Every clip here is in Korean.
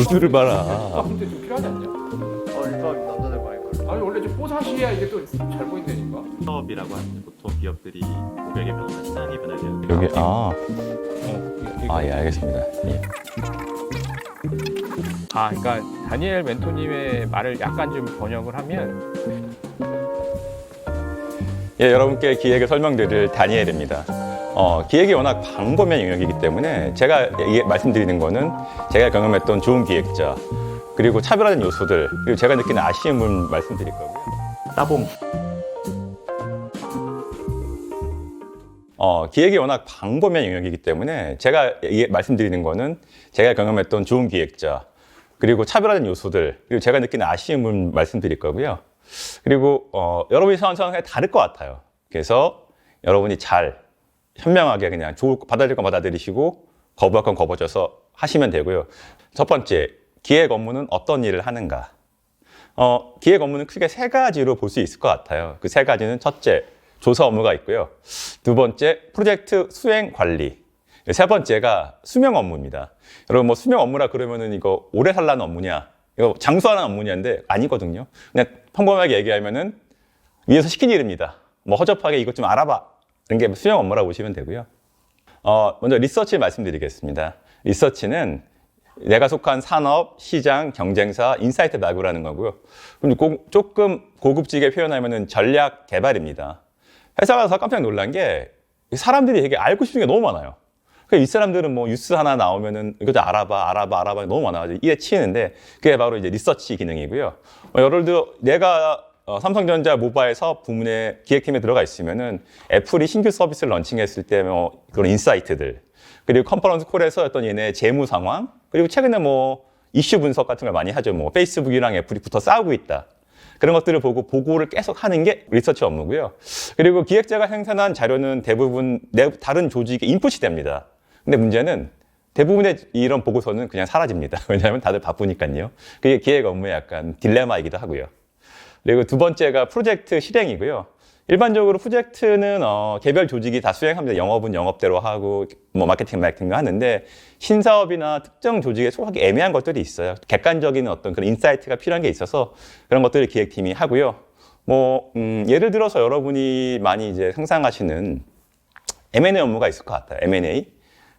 기술을 봐라. 아 근데 좀 필요하지 않냐? 일반 남자들 많이 걸려. 아니 원래 좀 뽀사시해야 이게 또 잘 보인다니까. 사업이라고 하는 보통 기업들이 고객의 변화나 시장의 변화에 대한 여기 어, 예, 알겠습니다. 예. 그러니까 다니엘 멘토님의 말을 약간 좀 번역을 하면 예, 여러분께 기획을 설명드릴 다니엘입니다. 기획이 워낙 광범위한 영역이기 때문에 제가 말씀드리는 거는 제가 경험했던 좋은 기획자, 그리고 차별화된 요소들, 그리고 제가 느끼는 아쉬움을 말씀드릴 거고요. 따봉. 기획이 워낙 광범위한 영역이기 때문에 제가 말씀드리는 거는 제가 경험했던 좋은 기획자, 그리고 차별화된 요소들, 그리고 제가 느끼는 아쉬움을 말씀드릴 거고요. 그리고 여러분이 생각하는 게 다를 것 같아요. 그래서 여러분이 잘 현명하게 그냥 받아들일 건 받아들이시고 거부할 건 거부져서 하시면 되고요. 첫 번째, 기획 업무는 어떤 일을 하는가? 기획 업무는 크게 세 가지로 볼 수 있을 것 같아요. 그 세 가지는 첫째, 조사 업무가 있고요. 두 번째, 프로젝트 수행 관리. 세 번째가 수명 업무입니다. 여러분 뭐 수명 업무라 그러면은 이거 오래 살라는 업무냐? 이거 장수하는 업무냐인데 아니거든요. 그냥 평범하게 얘기하면은 위에서 시킨 일입니다. 뭐 허접하게 이것 좀 알아봐. 이런 게 수명 업무라고 보시면 되고요. 먼저 리서치 말씀드리겠습니다. 리서치는 내가 속한 산업, 시장, 경쟁사, 인사이트 나구라는 거고요. 그럼 조금 고급지게 표현하면은 전략 개발입니다. 회사 가서 깜짝 놀란 게 사람들이 되게 알고 싶은 게 너무 많아요. 이 사람들은 뭐 뉴스 하나 나오면은 이거 좀 알아봐 너무 많아가지고 이에 치이는데 그게 바로 이제 리서치 기능이고요. 예를 들어 내가 삼성전자 모바일 사업 부문의 기획팀에 들어가 있으면은 애플이 신규 서비스를 런칭했을 때 뭐 그런 인사이트들, 그리고 컨퍼런스 콜에서 어떤 얘네 재무 상황, 그리고 최근에 뭐 이슈 분석 같은 걸 많이 하죠. 뭐 페이스북이랑 애플이 붙어 싸우고 있다. 그런 것들을 보고 보고를 계속 하는 게 리서치 업무고요. 그리고 기획자가 생산한 자료는 대부분 다른 조직에 인풋이 됩니다. 근데 문제는 대부분의 이런 보고서는 그냥 사라집니다. 왜냐하면 다들 바쁘니까요. 그게 기획 업무의 약간 딜레마이기도 하고요. 그리고 두 번째가 프로젝트 실행이고요. 일반적으로 프로젝트는 개별 조직이 다 수행합니다. 영업은 영업대로 하고 뭐 마케팅도 하는데 신사업이나 특정 조직에 속하기 애매한 것들이 있어요. 객관적인 어떤 그런 인사이트가 필요한 게 있어서 그런 것들을 기획팀이 하고요. 뭐 예를 들어서 여러분이 많이 이제 상상하시는 M&A 업무가 있을 것 같아요. M&A.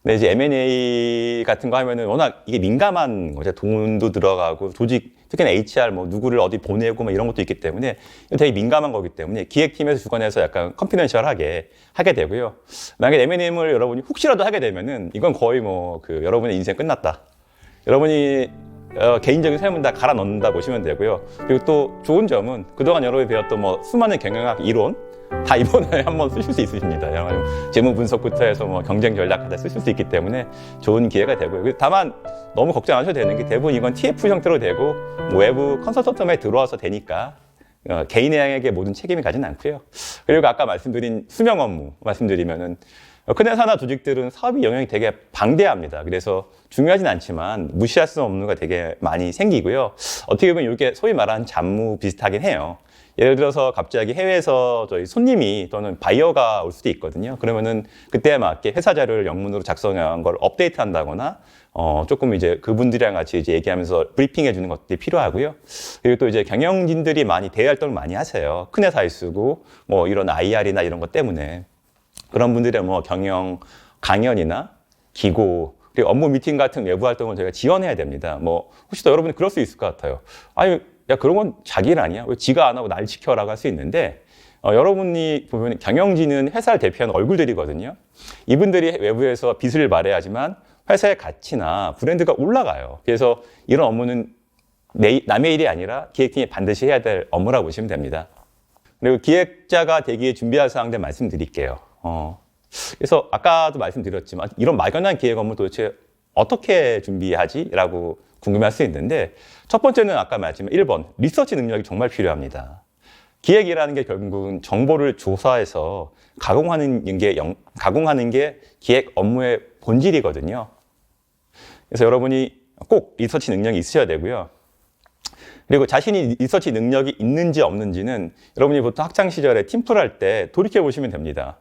근데 이제 M&A 같은 거 하면은 워낙 이게 민감한 거죠. 돈도 들어가고 조직, 특히나 HR 뭐 누구를 어디 보내고 뭐 이런 것도 있기 때문에 되게 민감한 거기 때문에 기획팀에서 주관해서 약간 컨피던셜하게 하게 되고요. 만약에 M&A를 여러분이 혹시라도 하게 되면은 이건 거의 뭐 그 여러분의 인생 끝났다. 여러분이 개인적인 삶은 다 갈아 넣는다 보시면 되고요. 그리고 또 좋은 점은 그동안 여러분이 배웠던 뭐 수많은 경영학 이론 다 이번에 한번 쓰실 수 있으십니다. 재무 분석부터 해서 뭐 경쟁 전략 다 쓰실 수 있기 때문에 좋은 기회가 되고요. 다만 너무 걱정 안 하셔도 되는 게 대부분 이건 TF 형태로 되고 뭐 외부 컨설턴트에 들어와서 되니까 개인에게 모든 책임이 가지는 않고요. 그리고 아까 말씀드린 수명 업무 말씀드리면은 큰 회사나 조직들은 사업이 영향이 되게 방대합니다. 그래서 중요하진 않지만 무시할 수 없는 업무가 되게 많이 생기고요. 어떻게 보면 이게 소위 말하는 잡무 비슷하긴 해요. 예를 들어서 갑자기 해외에서 저희 손님이 또는 바이어가 올 수도 있거든요. 그러면은 그때에 맞게 회사 자료를 영문으로 작성한 걸 업데이트 한다거나 조금 이제 그분들이랑 같이 이제 얘기하면서 브리핑 해주는 것들이 필요하고요. 그리고 또 이제 경영진들이 많이 대외 활동을 많이 하세요. 큰 회사에 쓰고 뭐 이런 IR이나 이런 것 때문에 그런 분들의 뭐 경영 강연이나 기고 그리고 업무 미팅 같은 외부 활동을 저희가 지원해야 됩니다. 뭐 혹시 또 여러분이 그럴 수 있을 것 같아요. 아니 야 그런 건 자기 일 아니야? 왜 지가 안 하고 날 지켜라고 할 수 있는데 여러분이 보면 경영진은 회사를 대표하는 얼굴들이거든요. 이분들이 외부에서 빚을 말해야지만 회사의 가치나 브랜드가 올라가요. 그래서 이런 업무는 남의 일이 아니라 기획팀이 반드시 해야 될 업무라고 보시면 됩니다. 그리고 기획자가 되기에 준비할 사항들 말씀드릴게요. 그래서 아까도 말씀드렸지만 이런 막연한 기획 업무 도대체 어떻게 준비하지? 라고 궁금해할 수 있는데 첫 번째는 아까 말했지만 1번 리서치 능력이 정말 필요합니다. 기획이라는 게 결국은 정보를 조사해서 가공하는 게 기획 업무의 본질이거든요. 그래서 여러분이 꼭 리서치 능력이 있으셔야 되고요. 그리고 자신이 리서치 능력이 있는지 없는지는 여러분이 보통 학창 시절에 팀플 할 때 돌이켜 보시면 됩니다.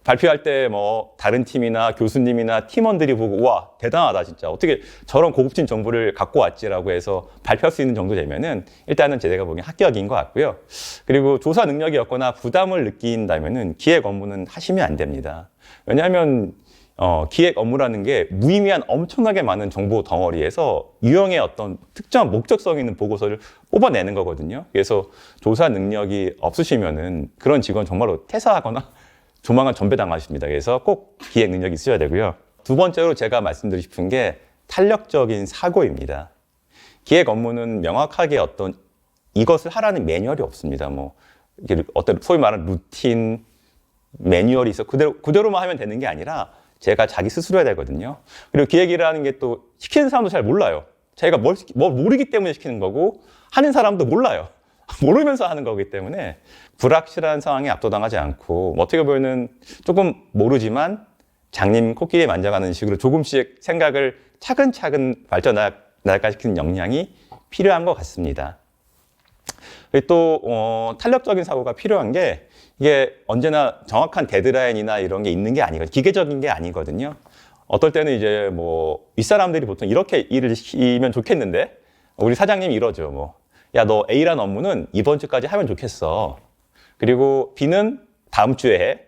발표할 때 뭐 다른 팀이나 교수님이나 팀원들이 보고 와 대단하다 진짜 어떻게 저런 고급진 정보를 갖고 왔지라고 해서 발표할 수 있는 정도 되면은 일단은 제가 보기엔 합격인 것 같고요. 그리고 조사 능력이 없거나 부담을 느낀다면은 기획 업무는 하시면 안 됩니다. 왜냐하면 기획 업무라는 게 무의미한 엄청나게 많은 정보 덩어리에서 유형의 어떤 특정한 목적성 있는 보고서를 뽑아내는 거거든요. 그래서 조사 능력이 없으시면은 그런 직원 정말로 퇴사하거나 조만간 전배당하십니다. 그래서 꼭 기획 능력이 있어야 되고요. 두 번째로 제가 말씀드리고 싶은 게 탄력적인 사고입니다. 기획 업무는 명확하게 어떤 이것을 하라는 매뉴얼이 없습니다. 뭐 이게 어떤 소위 말하는 루틴 매뉴얼이 있어 그대로만 하면 되는 게 아니라 제가 자기 스스로 해야 되거든요. 그리고 기획이라는 게 또 시키는 사람도 잘 몰라요. 자기가 뭘 모르기 때문에 시키는 거고 하는 사람도 몰라요. 모르면서 하는 거기 때문에 불확실한 상황에 압도당하지 않고 어떻게 보면은 조금 모르지만 장님 코끼리에 만져가는 식으로 조금씩 생각을 차근차근 발전할까 시키는 역량이 필요한 것 같습니다. 그리고 또 탄력적인 사고가 필요한 게 이게 언제나 정확한 데드라인이나 이런 게 있는 게 아니거든요. 기계적인 게 아니거든요. 어떨 때는 이제 뭐 윗사람들이 보통 이렇게 일을 시키면 좋겠는데 우리 사장님이 이러죠. 뭐 야, 너 A란 업무는 이번 주까지 하면 좋겠어. 그리고 B는 다음 주에 해.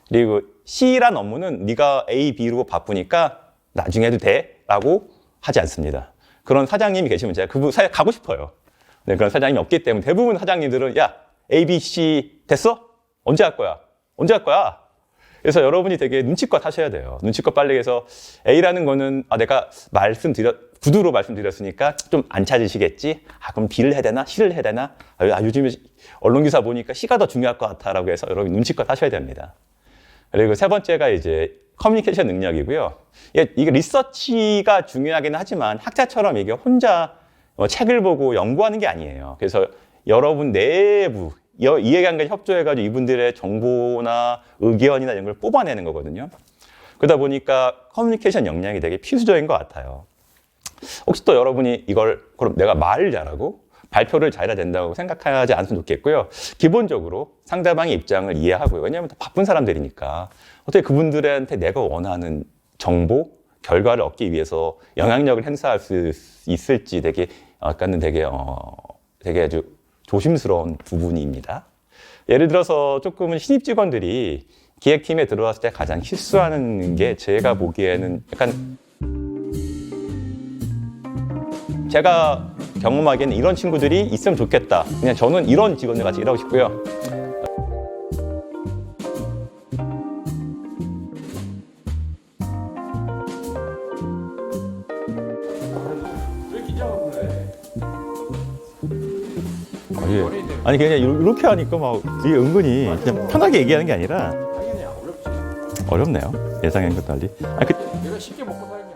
그리고 C란 업무는 네가 A, B로 바쁘니까 나중에 해도 돼. 라고 하지 않습니다. 그런 사장님이 계시면 제가 그분 가고 싶어요. 네, 그런 사장님이 없기 때문에 대부분 사장님들은 야, A, B, C 됐어? 언제 할 거야? 언제 할 거야? 그래서 여러분이 되게 눈치껏 하셔야 돼요. 눈치껏 빨리 해서 A라는 거는 내가 구두로 말씀드렸으니까 좀 안 찾으시겠지? 그럼 B를 해야 되나? C를 해야 되나? 요즘에 언론기사 보니까 C가 더 중요할 것 같아 라고 해서 여러분 눈치껏 하셔야 됩니다. 그리고 세 번째가 이제 커뮤니케이션 능력이고요. 이게 리서치가 중요하긴 하지만 학자처럼 이게 혼자 책을 보고 연구하는 게 아니에요. 그래서 여러분 내부 이해관계 협조해가지고 이분들의 정보나 의견이나 이런 걸 뽑아내는 거거든요. 그러다 보니까 커뮤니케이션 역량이 되게 필수적인 것 같아요. 혹시 또 여러분이 이걸 그럼 내가 말을 잘하고 발표를 잘해야 된다고 생각하지 않으면 좋겠고요. 기본적으로 상대방의 입장을 이해하고요. 왜냐하면 다 바쁜 사람들이니까 어떻게 그분들한테 내가 원하는 정보, 결과를 얻기 위해서 영향력을 행사할 수 있을지 되게 약간은 되게 아주 조심스러운 부분입니다. 예를 들어서 조금은 신입 직원들이 기획팀에 들어왔을 때 가장 실수하는 게 제가 보기에는 약간 제가 경험하기에는 이런 친구들이 있으면 좋겠다. 그냥 저는 이런 직원들 같이 일하고 싶고요. 아니 그냥 이렇게 하니까 막 되게 은근히 그냥 편하게 얘기하는 게 아니라 당연히 어렵지. 어렵네요. 예상한 것도 달리. 내가 쉽게 먹고 사는 게